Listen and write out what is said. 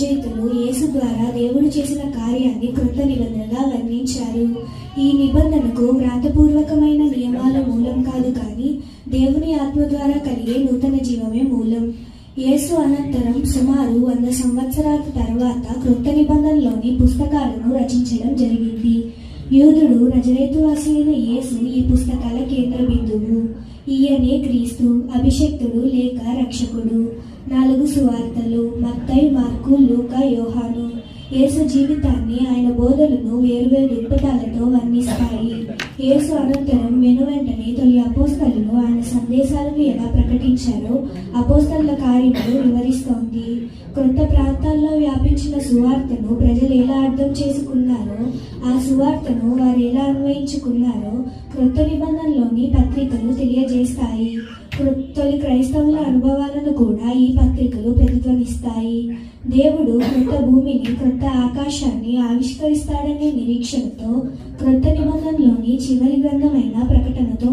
రచయితలు యేసు ద్వారా దేవుడు చేసిన కార్యాన్ని క్రొత్త నిబంధనగా వర్ణించారు. ఈ నిబంధనకు వ్రాతపూర్వకమైన నియమాల మూలం కాదు, కానీ దేవుని ఆత్మ ద్వారా కలిగే నూతన జీవమే మూలం. యేసు అనంతరం సుమారు 100 సంవత్సరాల తర్వాత క్రొత్త నిబంధనలోని పుస్తకాలను రచించడం జరిగింది. యూదుడు నజరేతువాసి అయిన యేసు ఈ పుస్తకాల కేంద్ర బిందువు. ఈయనే క్రీస్తు, అభిషక్తుడు లేక రక్షకుడు. 4 సువార్తలు మత్తయి, మార్కు, లూకా, యోహాను యేసు జీవితాన్ని, ఆయన బోధలను వేరువేరు దృక్పథాలతో వర్ణిస్తాయి. యేసు అనంతరం వెనువెంటనే తొలి అపోస్తలులు ఆయన సందేశాలను ఎలా ప్రకటించారో అపోస్తలుల కార్యములు వివరిస్తోంది. క్రొత్త ప్రాంతాల్లో వ్యాపించిన సువార్తను ప్రజలు ఎలా అర్థం చేసుకున్నారో, ఆ సువార్తను వారు ఎలా అన్వయించుకున్నారో క్రొత్త నిబంధనలోని పత్రికలు తెలియజేస్తాయి. తొలి క్రైస్తవుల అనుభవాలను కూడా ఈ పత్రికలు ప్రతిధ్వనిస్తాయి. దేవుడు క్రొత్త భూమిని, క్రొత్త ఆకాశాన్ని ఆవిష్కరిస్తాడనే నిరీక్షణతో క్రొత్త నిబంధనలోని చివరి గ్రంథమైన ప్రకటనతో